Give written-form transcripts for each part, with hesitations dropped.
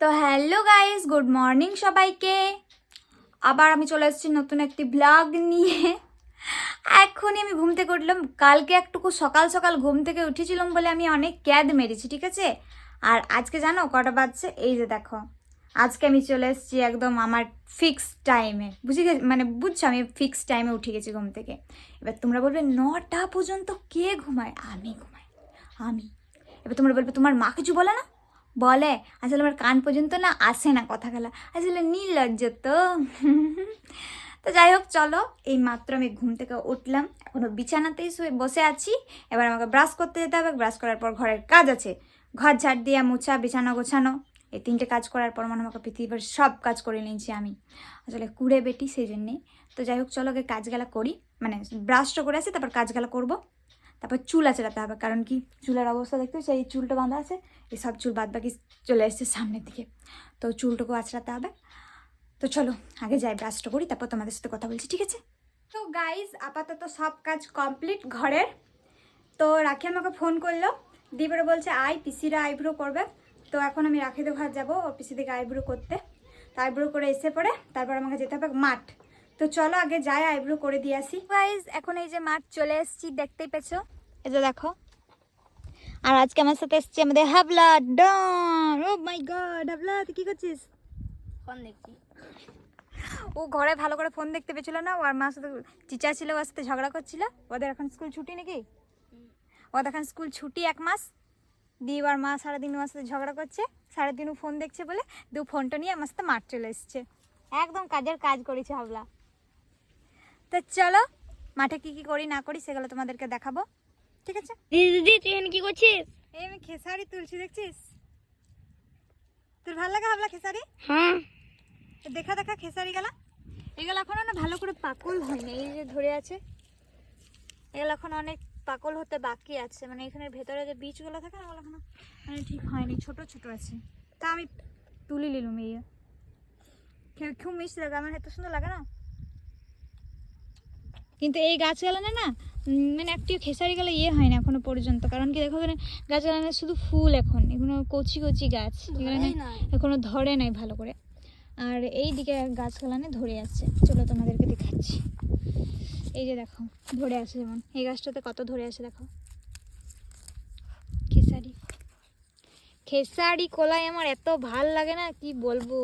তো hello guys, good morning সবাইকে। আবার আমি চলে এসেছি নতুন একটি ব্লগ নিয়ে। এখনই আমি ঘুম থেকে উঠলাম। কালকে একটুকু সকাল সকাল ঘুম থেকে উঠেছিলাম বলে আমি অনেক ক্যাদ মেরেছি, ঠিক আছে। আর আজকে জানো কটা বাজছে? এই যে দেখো, আজকে আমি চলে এসেছি একদম আমার ফিক্স টাইমে। বুঝছো, আমি ফিক্স টাইমে উঠে গেছি ঘুম থেকে। এবার তোমরা বলবে 9টা পর্যন্ত কে ঘুমায়? আমি ঘুমাই, আমি। এবার তোমরা বলবে তোমার মা কিছু বলে না? বলে, আসলে আমার কান পর্যন্ত না আসে না কথা গেলা, আসলে নির্লজ্জ তো। তো যাই হোক, চলো, এই মাত্র আমি ঘুম থেকে উঠলাম, এখনো বিছানাতেই শুয়ে বসে আছি। এবার আমাকে ব্রাশ করতে যেতে হবে। ব্রাশ করার পর ঘরের কাজ আছে, ঘর ঝাড় দিয়া, মুছা, বিছানা গোছানো। এই 3টে কাজ করার পর মনে আমাকে পৃথিবীর সব কাজ করে নিয়েছি আমি, আসলে কুড়ে বেটি, সেই জন্যে। তো যাই হোক, চলো আগে কাজগুলা করি, মানে ব্রাশটা করে আসি, তারপর কাজগুলা করবো। তারপর চুল আঁচড়াতে হবে, কারণ কি চুলের অবস্থা দেখতে সেই চুলটা বাঁধা আছে, এই সব চুল বাদ বাকি চলে এসছে সামনের দিকে, তো চুলটুকু আঁচড়াতে হবে। তো চলো আগে যাই, ব্রাশটা করি, তারপর তোমাদের সাথে কথা বলছি, ঠিক আছে। তো গাইজ, আপাতত সব কাজ কমপ্লিট ঘরের। তো রাখি আমাকে ফোন করলো, দিবারে বলছে আই পিসিরা আইব্রো করবে। তো এখন আমি রাখিদের ঘর যাবো ওর পিসি থেকে আইব্রো করতে। তো আইব্রো করে এসে পরে তারপর আমাকে যেতে হবে মাঠ। তো চলো আগে যাই, আইব্রো করে দিয়ে আসি। গাইজ, এখন এই যে মাঠ চলে এসেছি, দেখতেই পেছো, এই যে দেখো। আর আজকে আমার সাথে এসেছি আমাদের হাবলা ডন। ও মাই গড, হাবলা তুই কি করছিস? ফোন দেখছি। ও ঘরে ভালো করে ফোন দেখতে পেছিল না, ওর মার সাথে টিচার ছিল, ওর সাথে ঝগড়া করছিল। ওদের এখন স্কুল ছুটি নাকি? ওদের এখন স্কুল ছুটি 1 মাস দিয়ে, ওর মা সারাদিন ওর সাথে ঝগড়া করছে, সারাদিন ও ফোন দেখছে বলে দু ফোনটা নিয়ে আমার সাথে মাঠ চলে এসছে। একদম কাজের কাজ করেছে হাবলা। তো চলো মাঠে কি কি করি না করি সেগুলো তোমাদেরকে দেখাবো, ঠিক আছে। দিদি তুই এখানে কি করছিস? এই আমি খেসারি তুলছি, দেখছিস? তোর ভালো লাগে হাবলা খেসারি? হ্যাঁ। দেখা দেখা খেসারি গেলা, এগুলো এখনো না ভালো করে পাকল হয়নি। এই যে ধরে আছে, এগুলো এখন অনেক পাকল হতে বাকি আছে, মানে এখানের ভেতরে যে বীজগুলো থাকে না, ওগুলো এখনো মানে ঠিক হয়নি, ছোট ছোট আছে। তা আমি তুলি নিলাম। এই খুব মিষ্টি লাগে, আমার এত সুন্দর লাগে না। কিন্তু এই গাছগুলো না মানে একটিও খেসারি গেলে হয় না এখনো পর্যন্ত, কারণ কি দেখো এখানে গাছগুলো শুধু ফুল, এখনো কচি কচি গাছ, এখানে এখনো ধরে নাই ভালো করে। আর এই দিকে গাছগুলো ধরে আছে, চলো তোমাদেরকে দেখাচ্ছি। এই যে দেখো ধরে আছে, যেমন এই গাছটাতে কত ধরে আছে দেখো। খেসারি খেসারি কলাই আমার এত ভাল লাগে না, কি বলবো।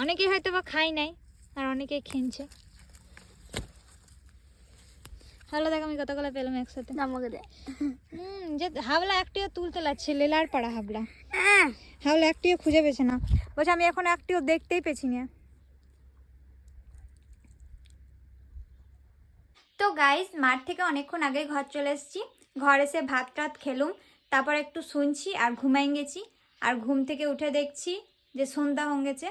অনেকে হয়তো বা খাই নাই, আর অনেকে খেনছে। ভালো দেখো আমি কতগুলো পেলাম একসাথে। আমাকে দে। যে হাবলা একটিও তুলতে লাগছে, লেলার পাড়া হাবলা। হাবলা একটিও খুঁজে পেয়েছে না, বলছে আমি এখন একটিও দেখতেই পেছি না। তো গাইস, মাঠ থেকে অনেকক্ষণ আগে ঘর চলে এসেছি। ঘর এসে ভাত টাত খেলুম, তারপর একটু শুনছি আর ঘুমাই গেছি। আর ঘুম থেকে উঠে দেখছি যে সন্ধ্যা হয়ে গেছে।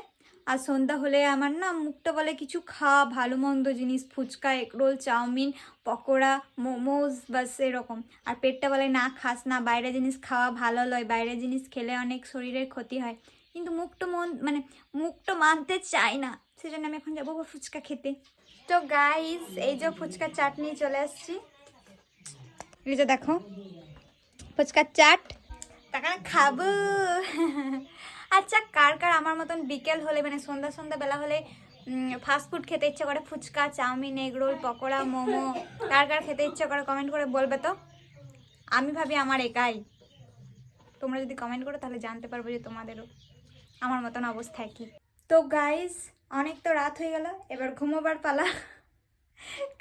আর সন্ধ্যা হলে আমার না মুখটা বলে কিছু খাওয়া, ভালো মন্দ জিনিস, ফুচকা, এগরোল, চাউমিন, পকোড়া, মোমোজ, বাস এরকম। আর পেটটা বলে না খাস না, বাইরের জিনিস খাওয়া ভালো নয়, বাইরের জিনিস খেলে অনেক শরীরের ক্ষতি হয়। কিন্তু মুখটা মানতে চাই না, সেজন্য আমি এখন যাবো ফুচকা খেতে। তো গাইস, এই যে ফুচকার চাটনি চলে আসছি, এই যে দেখো ফুচকার চাট, টাকা খাবো। আচ্ছা, কার কার আমার মতন বিকেল হলে মানে সন্ধ্যা সন্ধ্যা বেলা হলে ফাস্টফুড খেতে ইচ্ছে করে? ফুচকা, চাউমিন, এগরোল, পকোড়া, মোমো, কার কার খেতে ইচ্ছে করে কমেন্ট করে বলবে তো। আমি ভাবি আমার একাই, তোমরা যদি কমেন্ট করো তাহলে জানতে পারবো যে তোমাদেরও আমার মতন অবস্থায় কি। তো গাইস, অনেক তো রাত হয়ে গেল, এবার ঘুমোবার পালা।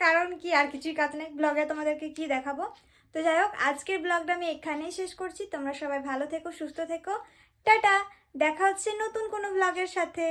কারণ কি আর কিছুই কাজ নেই, ব্লগে তোমাদেরকে কি দেখাবো। তো যাই হোক, আজকের ব্লগটা আমি এখানেই শেষ করছি। তোমরা সবাই ভালো থেকো, সুস্থ থেকো, টাটা। দেখা হচ্ছে নতুন কোনো ব্লগের সাথে।